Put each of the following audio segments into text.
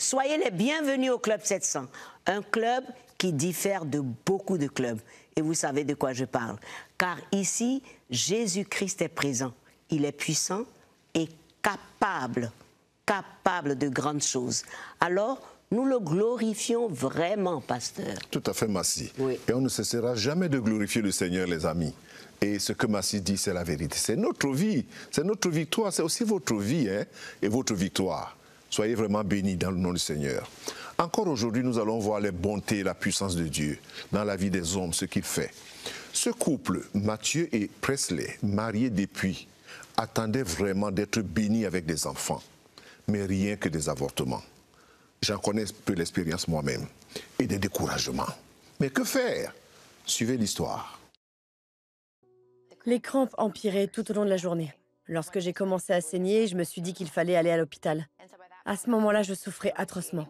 Soyez les bienvenus au Club 700, un club qui diffère de beaucoup de clubs. Et vous savez de quoi je parle. Car ici, Jésus-Christ est présent. Il est puissant et capable de grandes choses. Alors, nous le glorifions vraiment, pasteur. Tout à fait, Massi. Oui. Et on ne cessera jamais de glorifier le Seigneur, les amis. Et ce que Massi dit, c'est la vérité. C'est notre vie, c'est notre victoire, c'est aussi votre vie et votre victoire. Soyez vraiment bénis dans le nom du Seigneur. Encore aujourd'hui, nous allons voir les bontés et la puissance de Dieu dans la vie des hommes, ce qu'il fait. Ce couple, Mathieu et Presley, mariés depuis, attendaient vraiment d'être bénis avec des enfants, mais rien que des avortements. J'en connais peu l'expérience moi-même et des découragements. Mais que faire? Suivez l'histoire. Les crampes empiraient tout au long de la journée. Lorsque j'ai commencé à saigner, je me suis dit qu'il fallait aller à l'hôpital. À ce moment-là, je souffrais atrocement.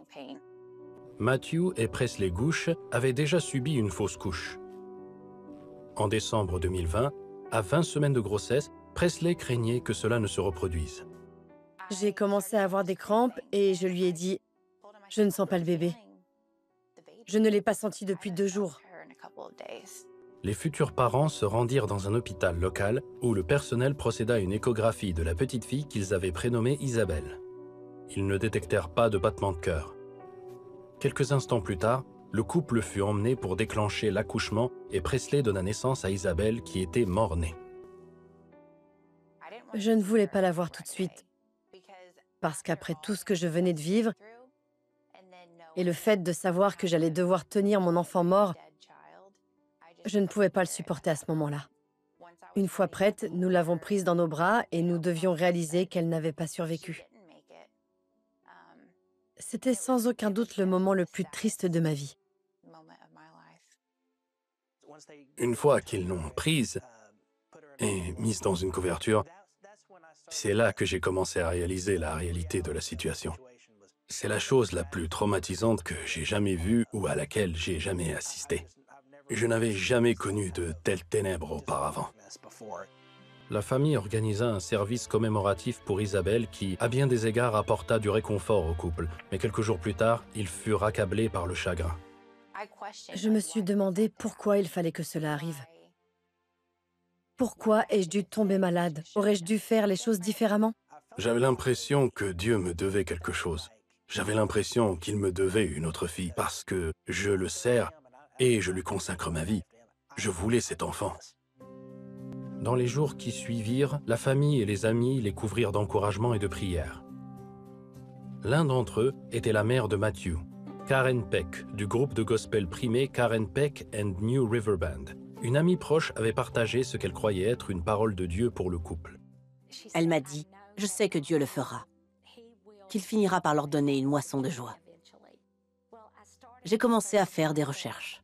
Matthew et Presley Gooch avaient déjà subi une fausse couche. En décembre 2020, à 20 semaines de grossesse, Presley craignait que cela ne se reproduise. J'ai commencé à avoir des crampes et je lui ai dit « Je ne sens pas le bébé. Je ne l'ai pas senti depuis 2 jours. » Les futurs parents se rendirent dans un hôpital local où le personnel procéda à une échographie de la petite fille qu'ils avaient prénommée Isabelle. Ils ne détectèrent pas de battement de cœur. Quelques instants plus tard, le couple fut emmené pour déclencher l'accouchement et Presley donna naissance à Isabelle qui était mort-née. Je ne voulais pas la voir tout de suite parce qu'après tout ce que je venais de vivre et le fait de savoir que j'allais devoir tenir mon enfant mort, je ne pouvais pas le supporter à ce moment-là. Une fois prête, nous l'avons prise dans nos bras et nous devions réaliser qu'elle n'avait pas survécu. C'était sans aucun doute le moment le plus triste de ma vie. Une fois qu'ils l'ont prise et mise dans une couverture, c'est là que j'ai commencé à réaliser la réalité de la situation. C'est la chose la plus traumatisante que j'ai jamais vue ou à laquelle j'ai jamais assisté. Je n'avais jamais connu de telles ténèbres auparavant. La famille organisa un service commémoratif pour Isabelle qui, à bien des égards, apporta du réconfort au couple. Mais quelques jours plus tard, ils furent accablés par le chagrin. Je me suis demandé pourquoi il fallait que cela arrive. Pourquoi ai-je dû tomber malade? Aurais-je dû faire les choses différemment? J'avais l'impression que Dieu me devait quelque chose. J'avais l'impression qu'il me devait une autre fille parce que je le sers et je lui consacre ma vie. Je voulais cet enfant. Dans les jours qui suivirent, la famille et les amis les couvrirent d'encouragement et de prières. L'un d'entre eux était la mère de Matthew, Karen Peck, du groupe de gospel primé Karen Peck and New River Band. Une amie proche avait partagé ce qu'elle croyait être une parole de Dieu pour le couple. Elle m'a dit, je sais que Dieu le fera, qu'il finira par leur donner une moisson de joie. J'ai commencé à faire des recherches.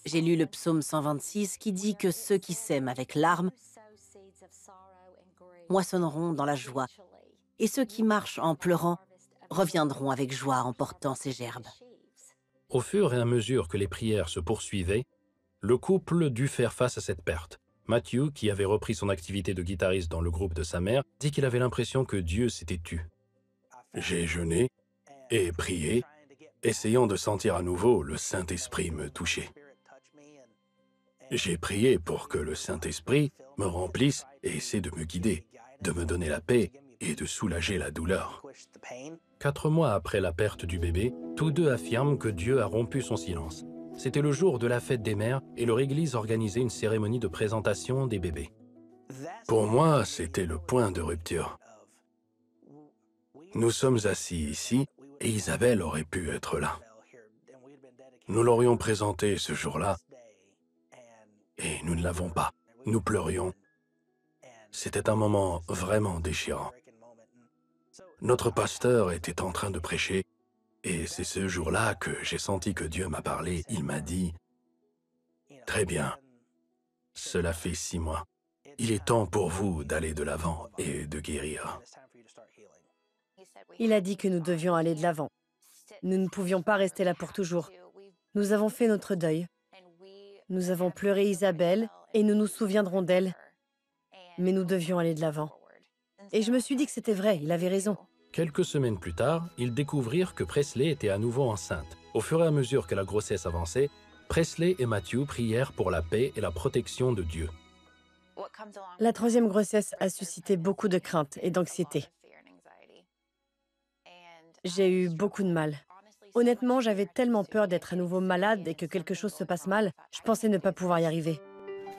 J'ai lu le psaume 126 qui dit que ceux qui sèment avec larmes moissonneront dans la joie, et ceux qui marchent en pleurant reviendront avec joie en portant ces gerbes. Au fur et à mesure que les prières se poursuivaient, le couple dut faire face à cette perte. Matthew, qui avait repris son activité de guitariste dans le groupe de sa mère, dit qu'il avait l'impression que Dieu s'était tu. J'ai jeûné et prié, essayant de sentir à nouveau le Saint-Esprit me toucher. J'ai prié pour que le Saint-Esprit me remplisse et essaie de me guider, de me donner la paix et de soulager la douleur. 4 mois après la perte du bébé, tous deux affirment que Dieu a rompu son silence. C'était le jour de la fête des mères et leur église organisait une cérémonie de présentation des bébés. Pour moi, c'était le point de rupture. Nous sommes assis ici et Isabelle aurait pu être là. Nous l'aurions présentée ce jour-là et nous ne l'avons pas. Nous pleurions. C'était un moment vraiment déchirant. Notre pasteur était en train de prêcher et c'est ce jour-là que j'ai senti que Dieu m'a parlé. Il m'a dit « Très bien, cela fait 6 mois. Il est temps pour vous d'aller de l'avant et de guérir. » Il a dit que nous devions aller de l'avant. Nous ne pouvions pas rester là pour toujours. Nous avons fait notre deuil. Nous avons pleuré Isabelle et nous nous souviendrons d'elle. Mais nous devions aller de l'avant. Et je me suis dit que c'était vrai, il avait raison. Quelques semaines plus tard, ils découvrirent que Presley était à nouveau enceinte. Au fur et à mesure que la grossesse avançait, Presley et Matthew prièrent pour la paix et la protection de Dieu. La troisième grossesse a suscité beaucoup de crainte et d'anxiété. J'ai eu beaucoup de mal. Honnêtement, j'avais tellement peur d'être à nouveau malade et que quelque chose se passe mal, je pensais ne pas pouvoir y arriver.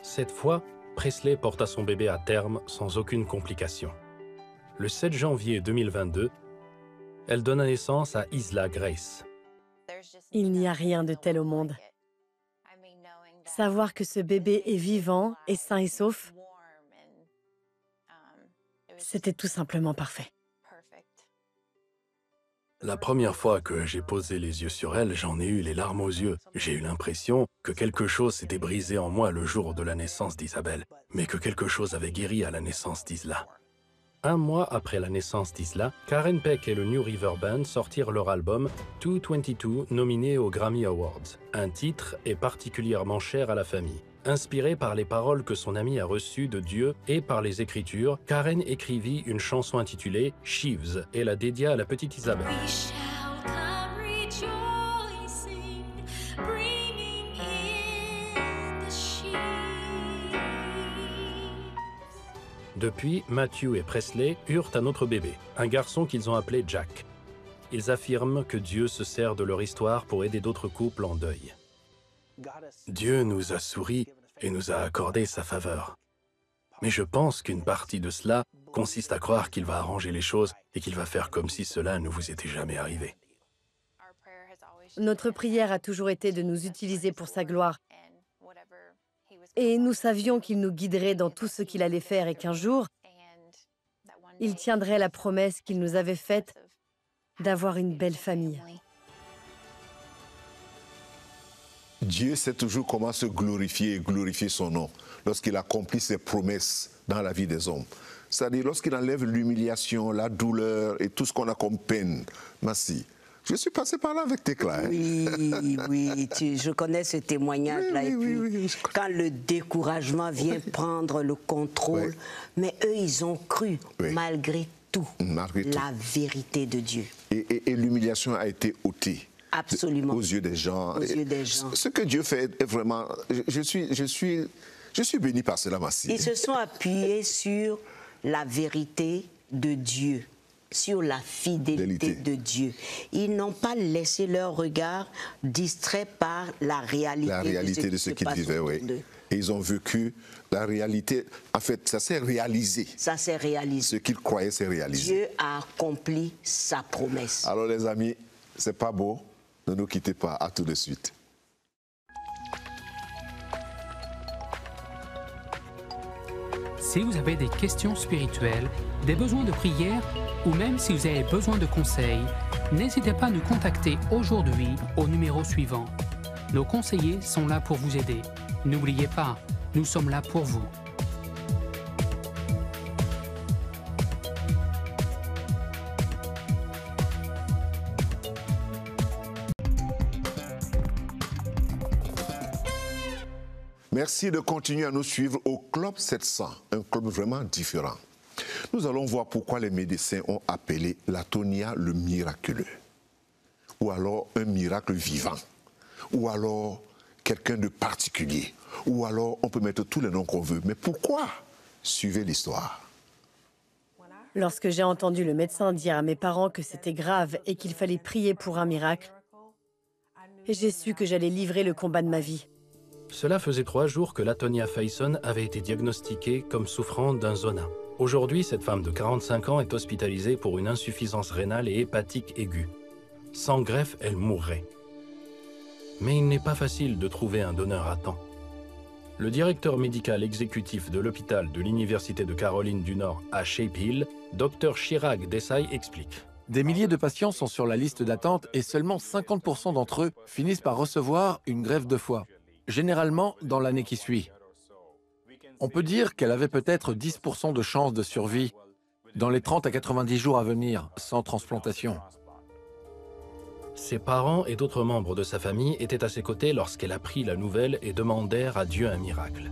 Cette fois, Presley porta son bébé à terme sans aucune complication. Le 7 janvier 2022, elle donna naissance à Isla Grace. Il n'y a rien de tel au monde. Savoir que ce bébé est vivant et sain et sauf, c'était tout simplement parfait. La première fois que j'ai posé les yeux sur elle, j'en ai eu les larmes aux yeux. J'ai eu l'impression que quelque chose s'était brisé en moi le jour de la naissance d'Isabelle, mais que quelque chose avait guéri à la naissance d'Isla. Un mois après la naissance d'Isla, Karen Peck et le New River Band sortirent leur album 222, nominé aux Grammy Awards. Un titre est particulièrement cher à la famille. Inspirée par les paroles que son ami a reçues de Dieu et par les Écritures, Karen écrivit une chanson intitulée « Sheaves » et la dédia à la petite Isabelle. Depuis, Matthew et Presley eurent un autre bébé, un garçon qu'ils ont appelé Jack. Ils affirment que Dieu se sert de leur histoire pour aider d'autres couples en deuil. Dieu nous a souri et nous a accordé sa faveur. Mais je pense qu'une partie de cela consiste à croire qu'il va arranger les choses et qu'il va faire comme si cela ne vous était jamais arrivé. Notre prière a toujours été de nous utiliser pour sa gloire. Et nous savions qu'il nous guiderait dans tout ce qu'il allait faire et qu'un jour, il tiendrait la promesse qu'il nous avait faite d'avoir une belle famille. Dieu sait toujours comment se glorifier et glorifier son nom lorsqu'il accomplit ses promesses dans la vie des hommes. C'est-à-dire lorsqu'il enlève l'humiliation, la douleur et tout ce qu'on a comme peine. Merci. Je suis passé par là avec Tekla. Hein? Oui, je connais ce témoignage-là. Oui. Quand le découragement vient prendre le contrôle, mais eux, ils ont cru, malgré tout, la vérité de Dieu. Et l'humiliation a été ôtée. Absolument. Aux yeux des gens. Aux yeux des gens. Ce que Dieu fait est vraiment... Je suis béni par cela, Massi. Ils se sont appuyés sur la vérité de Dieu, sur la fidélité de Dieu. Ils n'ont pas laissé leur regard distrait par la réalité de ce qu'ils vivaient, oui. Et ils ont vécu la réalité. En fait, ça s'est réalisé. Ça s'est réalisé. Ce qu'ils croyaient s'est réalisé. Dieu a accompli sa promesse. Alors les amis, c'est pas beau? Ne nous quittez pas, à tout de suite. Si vous avez des questions spirituelles, des besoins de prière ou même si vous avez besoin de conseils, n'hésitez pas à nous contacter aujourd'hui au numéro suivant. Nos conseillers sont là pour vous aider. N'oubliez pas, nous sommes là pour vous. Merci de continuer à nous suivre au Club 700, un club vraiment différent. Nous allons voir pourquoi les médecins ont appelé l'atonia le miraculeux. Ou alors un miracle vivant. Ou alors quelqu'un de particulier. Ou alors on peut mettre tous les noms qu'on veut. Mais pourquoi? Suivez l'histoire. Lorsque j'ai entendu le médecin dire à mes parents que c'était grave et qu'il fallait prier pour un miracle, j'ai su que j'allais livrer le combat de ma vie. Cela faisait 3 jours que Latonia Faison avait été diagnostiquée comme souffrant d'un zona. Aujourd'hui, cette femme de 45 ans est hospitalisée pour une insuffisance rénale et hépatique aiguë. Sans greffe, elle mourrait. Mais il n'est pas facile de trouver un donneur à temps. Le directeur médical exécutif de l'hôpital de l'Université de Caroline du Nord à Shape Hill, Dr Chirag Desai, explique. Des milliers de patients sont sur la liste d'attente et seulement 50% d'entre eux finissent par recevoir une greffe de foie, généralement dans l'année qui suit. On peut dire qu'elle avait peut-être 10% de chance de survie dans les 30 à 90 jours à venir, sans transplantation. Ses parents et d'autres membres de sa famille étaient à ses côtés lorsqu'elle apprit la nouvelle et demandèrent à Dieu un miracle.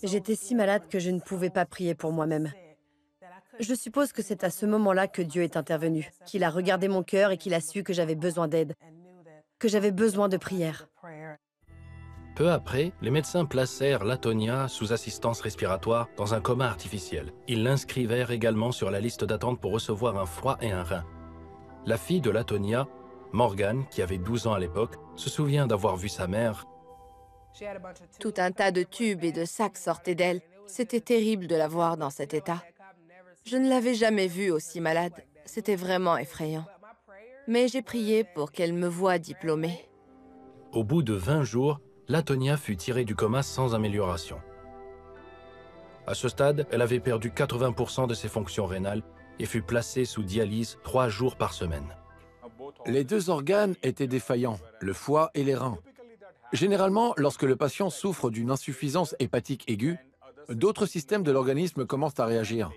J'étais si malade que je ne pouvais pas prier pour moi-même. Je suppose que c'est à ce moment-là que Dieu est intervenu, qu'il a regardé mon cœur et qu'il a su que j'avais besoin d'aide, que j'avais besoin de prière. Peu après, les médecins placèrent Latonia sous assistance respiratoire dans un coma artificiel. Ils l'inscrivèrent également sur la liste d'attente pour recevoir un foie et un rein. La fille de Latonia, Morgan, qui avait 12 ans à l'époque, se souvient d'avoir vu sa mère. Tout un tas de tubes et de sacs sortaient d'elle. C'était terrible de la voir dans cet état. Je ne l'avais jamais vue aussi malade. C'était vraiment effrayant. Mais j'ai prié pour qu'elle me voie diplômée. Au bout de 20 jours, Latonia fut tirée du coma sans amélioration. À ce stade, elle avait perdu 80% de ses fonctions rénales et fut placée sous dialyse 3 jours par semaine. Les 2 organes étaient défaillants, le foie et les reins. Généralement, lorsque le patient souffre d'une insuffisance hépatique aiguë, d'autres systèmes de l'organisme commencent à réagir.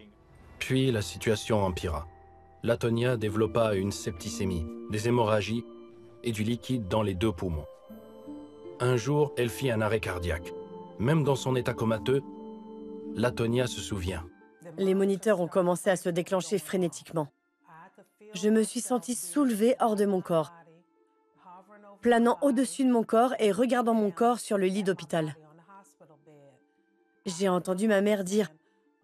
Puis la situation empira. Latonia développa une septicémie, des hémorragies et du liquide dans les 2 poumons. Un jour, elle fit un arrêt cardiaque. Même dans son état comateux, Latonia se souvient. Les moniteurs ont commencé à se déclencher frénétiquement. Je me suis sentie soulevée hors de mon corps, planant au-dessus de mon corps et regardant mon corps sur le lit d'hôpital. J'ai entendu ma mère dire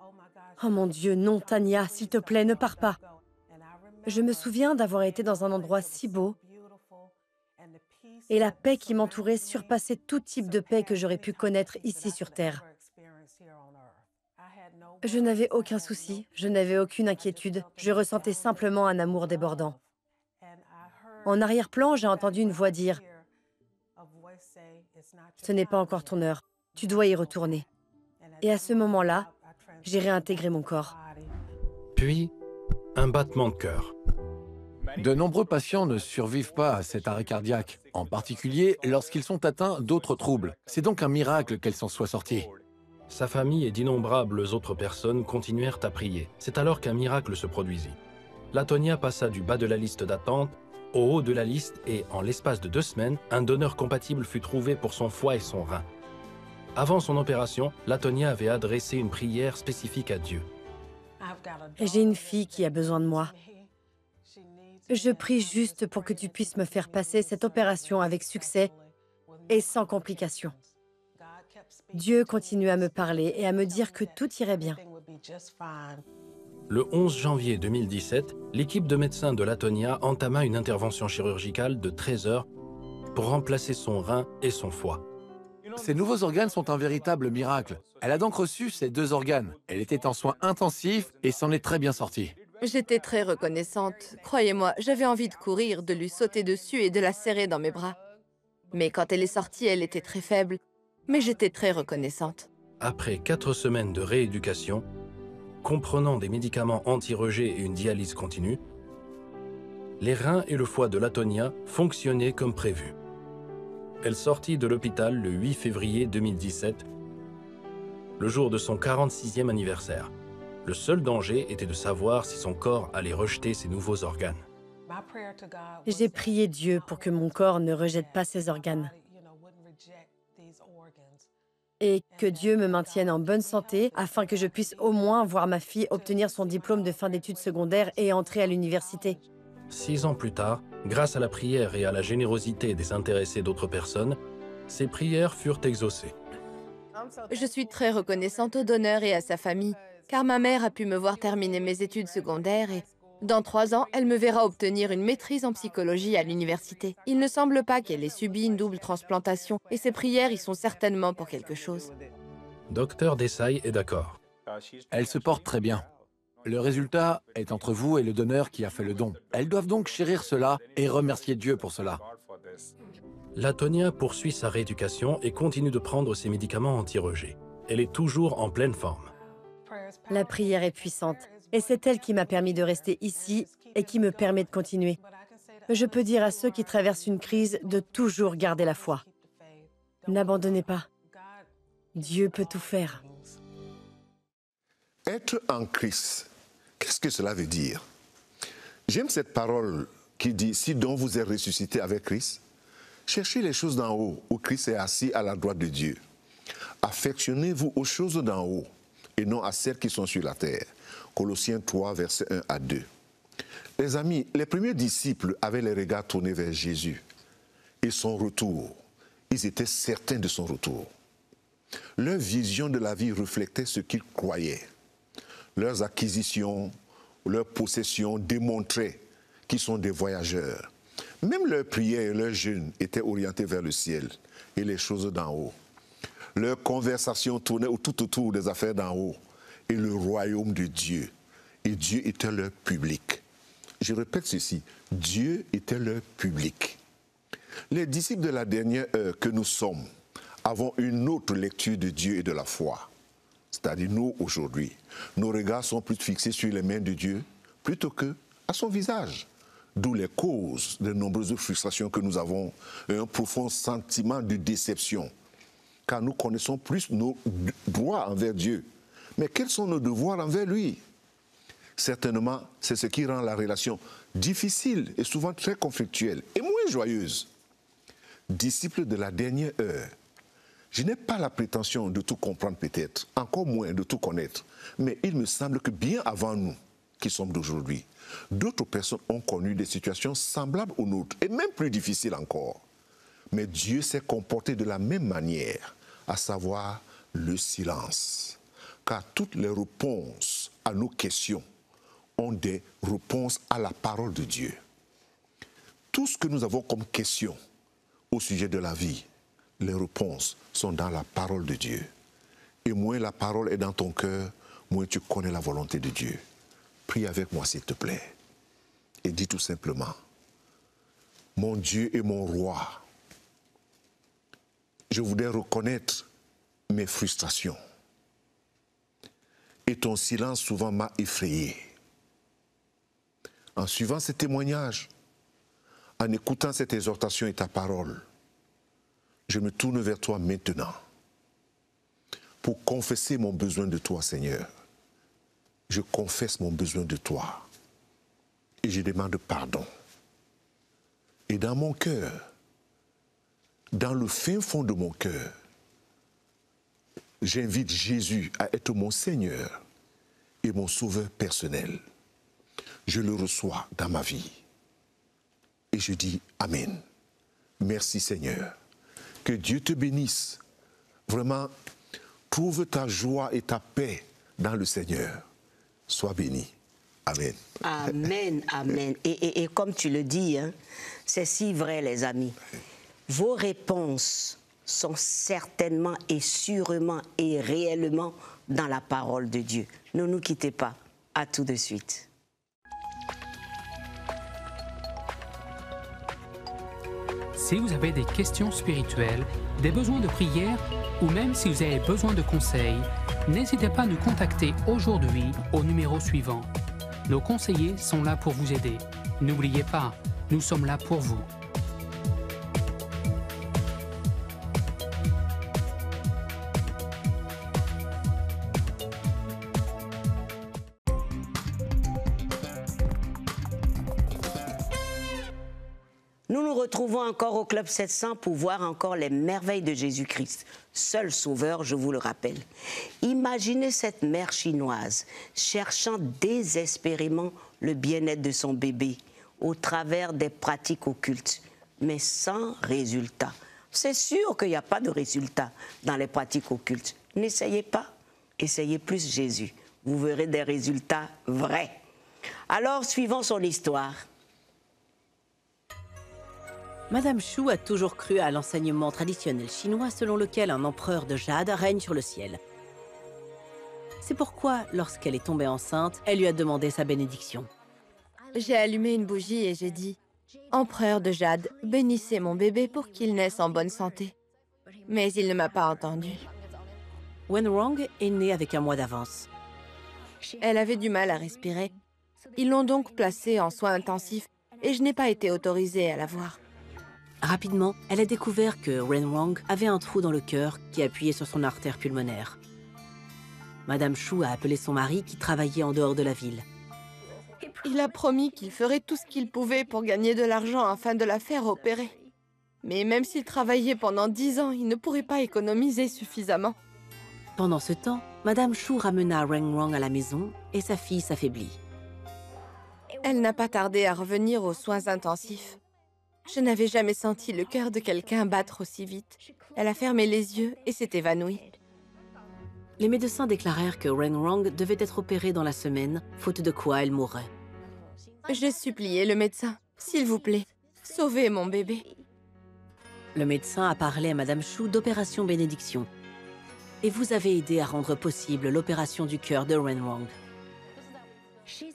« Oh mon Dieu, non, Tania, s'il te plaît, ne pars pas !» Je me souviens d'avoir été dans un endroit si beau et la paix qui m'entourait surpassait tout type de paix que j'aurais pu connaître ici sur Terre. Je n'avais aucun souci, je n'avais aucune inquiétude, je ressentais simplement un amour débordant. En arrière-plan, j'ai entendu une voix dire « Ce n'est pas encore ton heure, tu dois y retourner. » Et à ce moment-là, j'ai réintégré mon corps. Puis, un battement de cœur. De nombreux patients ne survivent pas à cet arrêt cardiaque, en particulier lorsqu'ils sont atteints d'autres troubles. C'est donc un miracle qu'elle s'en soit sortie. Sa famille et d'innombrables autres personnes continuèrent à prier. C'est alors qu'un miracle se produisit. Latonia passa du bas de la liste d'attente au haut de la liste et, en l'espace de 2 semaines, un donneur compatible fut trouvé pour son foie et son rein. Avant son opération, Latonia avait adressé une prière spécifique à Dieu. J'ai une fille qui a besoin de moi. Je prie juste pour que tu puisses me faire passer cette opération avec succès et sans complications. Dieu continue à me parler et à me dire que tout irait bien. Le 11 janvier 2017, l'équipe de médecins de Latonia entama une intervention chirurgicale de 13 heures pour remplacer son rein et son foie. Ces nouveaux organes sont un véritable miracle. Elle a donc reçu ces 2 organes. Elle était en soins intensifs et s'en est très bien sortie. J'étais très reconnaissante. Croyez-moi, j'avais envie de courir, de lui sauter dessus et de la serrer dans mes bras. Mais quand elle est sortie, elle était très faible. Mais j'étais très reconnaissante. Après 4 semaines de rééducation, comprenant des médicaments anti-rejet et une dialyse continue, les reins et le foie de Latonia fonctionnaient comme prévu. Elle sortit de l'hôpital le 8 février 2017, le jour de son 46e anniversaire. Le seul danger était de savoir si son corps allait rejeter ses nouveaux organes. J'ai prié Dieu pour que mon corps ne rejette pas ses organes et que Dieu me maintienne en bonne santé afin que je puisse au moins voir ma fille obtenir son diplôme de fin d'études secondaires et entrer à l'université. 6 ans plus tard, grâce à la prière et à la générosité des intéressés d'autres personnes, ces prières furent exaucées. Je suis très reconnaissante au donneur et à sa famille, car ma mère a pu me voir terminer mes études secondaires et, dans 3 ans, elle me verra obtenir une maîtrise en psychologie à l'université. Il ne semble pas qu'elle ait subi une double transplantation, et ses prières y sont certainement pour quelque chose. Dr Desai est d'accord. Elle se porte très bien. Le résultat est entre vous et le donneur qui a fait le don. Elles doivent donc chérir cela et remercier Dieu pour cela. Latonia poursuit sa rééducation et continue de prendre ses médicaments anti-rejet. Elle est toujours en pleine forme. La prière est puissante et c'est elle qui m'a permis de rester ici et qui me permet de continuer. Je peux dire à ceux qui traversent une crise de toujours garder la foi. N'abandonnez pas. Dieu peut tout faire. Être en Christ, qu'est-ce que cela veut dire? J'aime cette parole qui dit « Si donc vous êtes ressuscité avec Christ, cherchez les choses d'en haut, où Christ est assis à la droite de Dieu. Affectionnez-vous aux choses d'en haut, et non à celles qui sont sur la terre. Colossiens 3, versets 1 à 2. Les amis, les premiers disciples avaient les regards tournés vers Jésus et son retour. Ils étaient certains de son retour. Leur vision de la vie reflétait ce qu'ils croyaient. Leurs acquisitions, leurs possessions démontraient qu'ils sont des voyageurs. Même leurs prières et leurs jeûnes étaient orientés vers le ciel et les choses d'en haut. Leurs conversations tournaient tout autour des affaires d'en haut et le royaume de Dieu. Et Dieu était leur public. Je répète ceci, Dieu était leur public. Les disciples de la dernière heure que nous sommes avons une autre lecture de Dieu et de la foi. C'est-à-dire nous, aujourd'hui, nos regards sont plus fixés sur les mains de Dieu plutôt que à son visage. D'où les causes de nombreuses frustrations que nous avons et un profond sentiment de déception. Car nous connaissons plus nos droits envers Dieu. Mais quels sont nos devoirs envers lui? Certainement, c'est ce qui rend la relation difficile et souvent très conflictuelle et moins joyeuse. Disciple de la dernière heure, je n'ai pas la prétention de tout comprendre peut-être, encore moins de tout connaître, mais il me semble que bien avant nous, qui sommes d'aujourd'hui, d'autres personnes ont connu des situations semblables aux nôtres et même plus difficiles encore. Mais Dieu s'est comporté de la même manière, à savoir le silence. Car toutes les réponses à nos questions ont des réponses à la parole de Dieu. Tout ce que nous avons comme question au sujet de la vie, les réponses sont dans la parole de Dieu. Et moins la parole est dans ton cœur, moins tu connais la volonté de Dieu. Prie avec moi s'il te plaît. Et dis tout simplement, mon Dieu et mon roi, je voudrais reconnaître mes frustrations. Et ton silence souvent m'a effrayé. En suivant ces témoignages, en écoutant cette exhortation et ta parole, je me tourne vers toi maintenant pour confesser mon besoin de toi, Seigneur. Je confesse mon besoin de toi et je demande pardon. Et dans mon cœur, dans le fin fond de mon cœur, j'invite Jésus à être mon Seigneur et mon Sauveur personnel. Je le reçois dans ma vie. Et je dis Amen. Merci Seigneur. Que Dieu te bénisse. Vraiment, trouve ta joie et ta paix dans le Seigneur. Sois béni. Amen. Amen, amen. Et comme tu le dis, hein, c'est si vrai les amis. Vos réponses sont certainement et sûrement et réellement dans la parole de Dieu. Ne nous quittez pas. À tout de suite. Si vous avez des questions spirituelles, des besoins de prière ou même si vous avez besoin de conseils, n'hésitez pas à nous contacter aujourd'hui au numéro suivant. Nos conseillers sont là pour vous aider. N'oubliez pas, nous sommes là pour vous. Nous nous retrouvons encore au Club 700 pour voir encore les merveilles de Jésus-Christ, seul sauveur, je vous le rappelle. Imaginez cette mère chinoise cherchant désespérément le bien-être de son bébé au travers des pratiques occultes, mais sans résultat. C'est sûr qu'il n'y a pas de résultat dans les pratiques occultes. N'essayez pas, essayez plus Jésus. Vous verrez des résultats vrais. Alors, suivons son histoire. Madame Shu a toujours cru à l'enseignement traditionnel chinois selon lequel un empereur de jade règne sur le ciel. C'est pourquoi, lorsqu'elle est tombée enceinte, elle lui a demandé sa bénédiction. J'ai allumé une bougie et j'ai dit « Empereur de jade, bénissez mon bébé pour qu'il naisse en bonne santé. » Mais il ne m'a pas entendu. Wenrong est née avec un mois d'avance. Elle avait du mal à respirer. Ils l'ont donc placée en soins intensifs et je n'ai pas été autorisée à la voir. Rapidement, elle a découvert que Wenrong avait un trou dans le cœur qui appuyait sur son artère pulmonaire. Madame Shu a appelé son mari qui travaillait en dehors de la ville. Il a promis qu'il ferait tout ce qu'il pouvait pour gagner de l'argent afin de la faire opérer. Mais même s'il travaillait pendant 10 ans, il ne pourrait pas économiser suffisamment. Pendant ce temps, Madame Chu ramena Rengrong à la maison et sa fille s'affaiblit. Elle n'a pas tardé à revenir aux soins intensifs. Je n'avais jamais senti le cœur de quelqu'un battre aussi vite. Elle a fermé les yeux et s'est évanouie. Les médecins déclarèrent que Rengrong devait être opérée dans la semaine, faute de quoi elle mourrait. J'ai supplié le médecin. S'il vous plaît, sauvez mon bébé. Le médecin a parlé à Madame Chu d'opération bénédiction. Et vous avez aidé à rendre possible l'opération du cœur de Rengrong.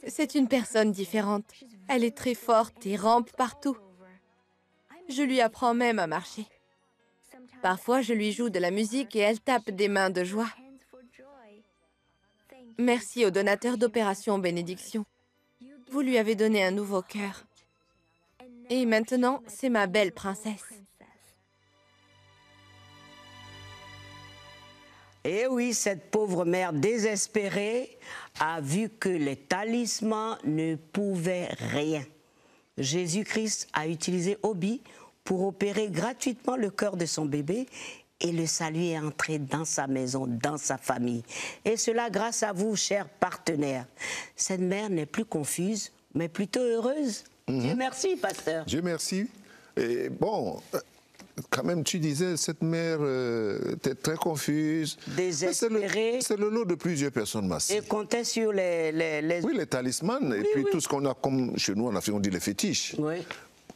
C'est une personne différente. Elle est très forte et rampe partout. Je lui apprends même à marcher. Parfois, je lui joue de la musique et elle tape des mains de joie. Merci au donateur d'Opération Bénédiction. Vous lui avez donné un nouveau cœur. Et maintenant, c'est ma belle princesse. Et oui, cette pauvre mère désespérée a vu que les talismans ne pouvaient rien. Jésus-Christ a utilisé Obi pour opérer gratuitement le cœur de son bébé et le salut est entré dans sa maison, dans sa famille. Et cela grâce à vous, chers partenaires. Cette mère n'est plus confuse, mais plutôt heureuse. Dieu merci, pasteur. Dieu merci. Et bon, quand même, tu disais, cette mère était très confuse. Désespérée. C'est le lot de plusieurs personnes massives. Et comptait sur les... Oui, les talismans, et puis tout ce qu'on a comme chez nous en Afrique, on dit les fétiches. Oui.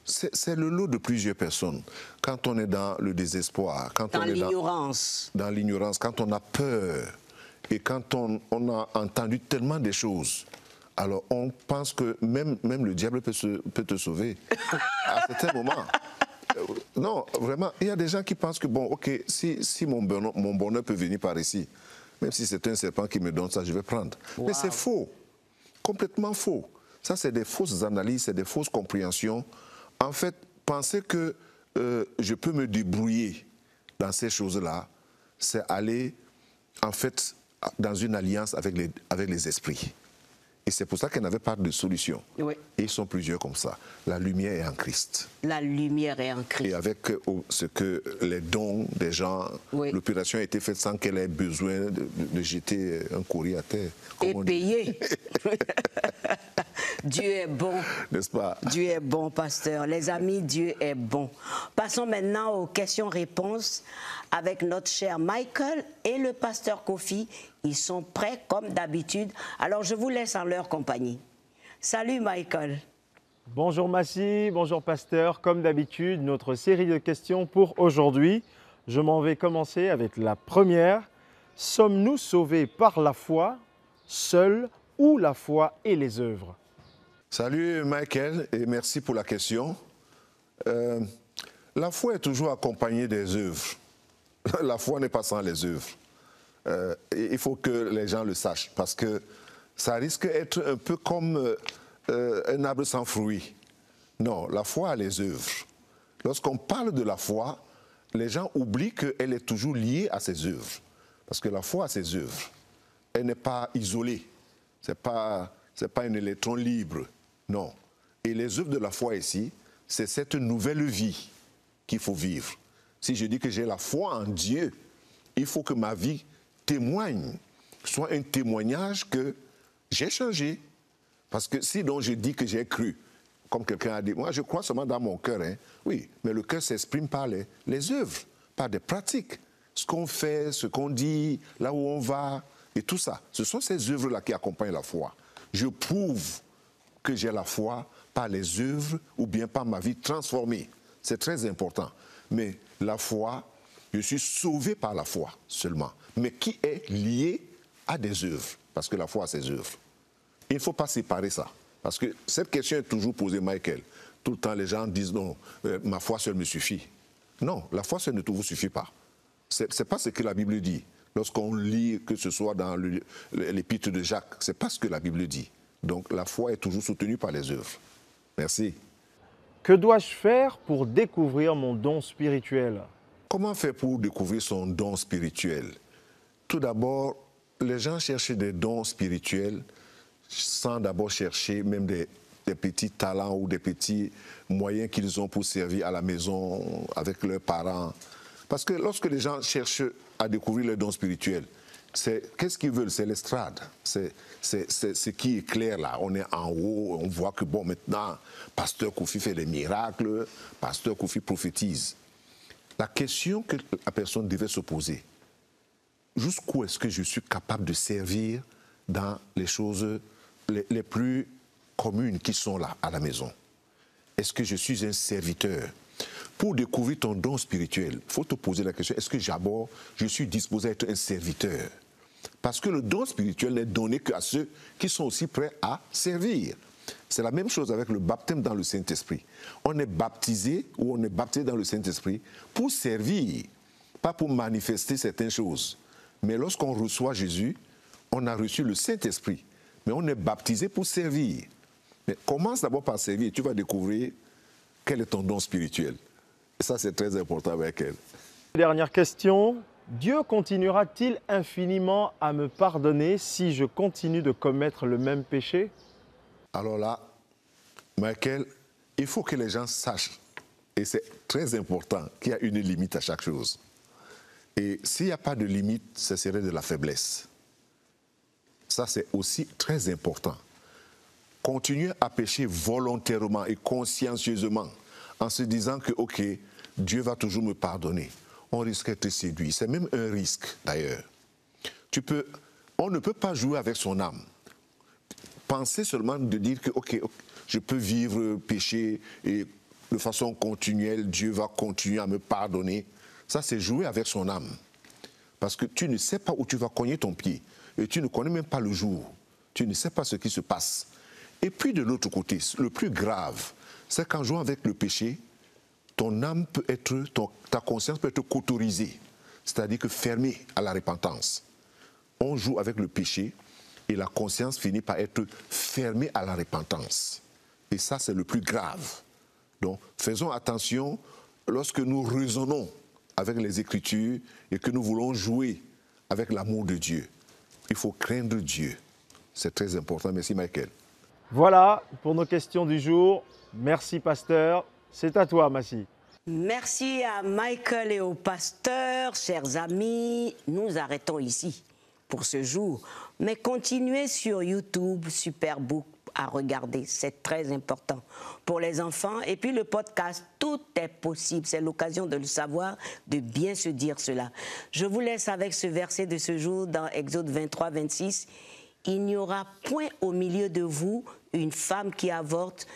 C'est le lot de plusieurs personnes. Quand on est dans le désespoir, quand on est dans l'ignorance, quand on a peur, et quand on a entendu tellement de choses, alors on pense que même le diable peut te sauver à certains moments. Non, vraiment, il y a des gens qui pensent que, bon, ok, si mon bonheur peut venir par ici, même si c'est un serpent qui me donne ça, je vais prendre. Wow. Mais c'est faux, complètement faux. Ça, c'est des fausses analyses, c'est des fausses compréhensions. En fait, penser que je peux me débrouiller dans ces choses-là, c'est aller, en fait, dans une alliance avec les esprits. Et c'est pour ça qu'elle n'avait pas de solution. Oui. Et ils sont plusieurs comme ça. La lumière est en Christ. La lumière est en Christ. Et avec ce que les dons des gens, oui. L'opération a été faite sans qu'elle ait besoin de jeter un courrier à terre. Et payer. Dieu est bon. N'est-ce pas? Dieu est bon, pasteur. Les amis, Dieu est bon. Passons maintenant aux questions-réponses avec notre cher Michael et le pasteur Kofi. Ils sont prêts comme d'habitude. Alors, je vous laisse en leur compagnie. Salut, Michael. Bonjour, Massy. Bonjour, pasteur. Comme d'habitude, notre série de questions pour aujourd'hui. Je m'en vais commencer avec la première. Sommes-nous sauvés par la foi, seuls, ou la foi et les œuvres? Salut, Michael, et merci pour la question. La foi est toujours accompagnée des œuvres. La foi n'est pas sans les œuvres. Il faut que les gens le sachent, parce que ça risque d'être un peu comme un arbre sans fruits. Non, la foi a les œuvres. Lorsqu'on parle de la foi, les gens oublient qu'elle est toujours liée à ses œuvres. Parce que la foi a ses œuvres. Elle n'est pas isolée. Ce n'est pas un électron libre. Non. Et les œuvres de la foi ici, c'est cette nouvelle vie qu'il faut vivre. Si je dis que j'ai la foi en Dieu, il faut que ma vie témoigne, soit un témoignage que j'ai changé. Parce que si donc je dis que j'ai cru, comme quelqu'un a dit, moi je crois seulement dans mon cœur, hein. Oui, mais le cœur s'exprime par les œuvres, par des pratiques. Ce qu'on fait, ce qu'on dit, là où on va, et tout ça. Ce sont ces œuvres-là qui accompagnent la foi. Je prouve que j'ai la foi par les œuvres ou bien par ma vie transformée. C'est très important. Mais la foi, je suis sauvé par la foi seulement, mais qui est lié à des œuvres, parce que la foi a ses œuvres. Il ne faut pas séparer ça, parce que cette question est toujours posée, Michael. Tout le temps, les gens disent non, ma foi seule me suffit. Non, la foi seule ne vous suffit pas. Ce n'est pas ce que la Bible dit. Lorsqu'on lit, que ce soit dans l'épître de Jacques, ce n'est pas ce que la Bible dit. Donc la foi est toujours soutenue par les œuvres. Merci. Que dois-je faire pour découvrir mon don spirituel? Comment faire pour découvrir son don spirituel? Tout d'abord, les gens cherchent des dons spirituels sans d'abord chercher même des petits talents ou des petits moyens qu'ils ont pour servir à la maison avec leurs parents. Parce que lorsque les gens cherchent à découvrir leurs dons spirituels, Qu'est-ce qu'ils veulent? C'est l'estrade. C'est ce qui est clair là. On est en haut, on voit que bon, maintenant, pasteur Kofi fait des miracles, pasteur Kofi prophétise. La question que la personne devait se poser, jusqu'où est-ce que je suis capable de servir dans les choses les plus communes qui sont là à la maison? Est-ce que je suis un serviteur? Pour découvrir ton don spirituel, il faut te poser la question, est-ce que d'abord je suis disposé à être un serviteur? Parce que le don spirituel n'est donné qu'à ceux qui sont aussi prêts à servir. C'est la même chose avec le baptême dans le Saint-Esprit. On est baptisé ou on est baptisé dans le Saint-Esprit pour servir, pas pour manifester certaines choses. Mais lorsqu'on reçoit Jésus, on a reçu le Saint-Esprit. Mais on est baptisé pour servir. Mais commence d'abord par servir et tu vas découvrir quel est ton don spirituel. Et ça, c'est très important avec elle. Dernière question. Dieu continuera-t-il infiniment à me pardonner si je continue de commettre le même péché? Alors là, Michael, il faut que les gens sachent, et c'est très important, qu'il y a une limite à chaque chose. Et s'il n'y a pas de limite, ce serait de la faiblesse. Ça, c'est aussi très important. Continuer à pécher volontairement et consciencieusement en se disant que, OK, Dieu va toujours me pardonner. On risque d'être séduit. C'est même un risque, d'ailleurs. On ne peut pas jouer avec son âme. Penser seulement de dire que, OK, je peux vivre, pécher, et de façon continuelle, Dieu va continuer à me pardonner. Ça, c'est jouer avec son âme. Parce que tu ne sais pas où tu vas cogner ton pied. Et tu ne connais même pas le jour. Tu ne sais pas ce qui se passe. Et puis, de l'autre côté, le plus grave, c'est qu'en jouant avec le péché, ton âme peut être, ta conscience peut être cautorisée, c'est-à-dire que fermée à la repentance. On joue avec le péché et la conscience finit par être fermée à la repentance. Et ça, c'est le plus grave. Donc, faisons attention lorsque nous raisonnons avec les Écritures et que nous voulons jouer avec l'amour de Dieu. Il faut craindre Dieu. C'est très important. Merci, Michael. Voilà pour nos questions du jour. Merci, pasteur. C'est à toi, Massy. Merci à Michael et au pasteur, chers amis. Nous arrêtons ici pour ce jour. Mais continuez sur YouTube, Superbook, à regarder. C'est très important pour les enfants. Et puis le podcast, tout est possible. C'est l'occasion de le savoir, de bien se dire cela. Je vous laisse avec ce verset de ce jour dans Exode 23, 26. Il n'y aura point au milieu de vous une femme qui avorte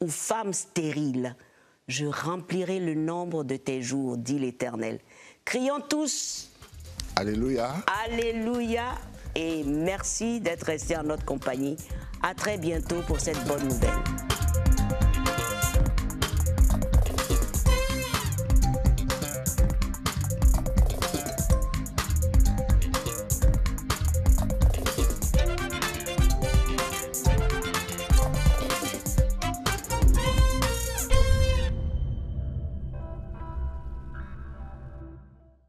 ou femme stérile. Je remplirai le nombre de tes jours, dit l'Éternel. Crions tous. Alléluia. Alléluia. Et merci d'être restés en notre compagnie. À très bientôt pour cette bonne nouvelle.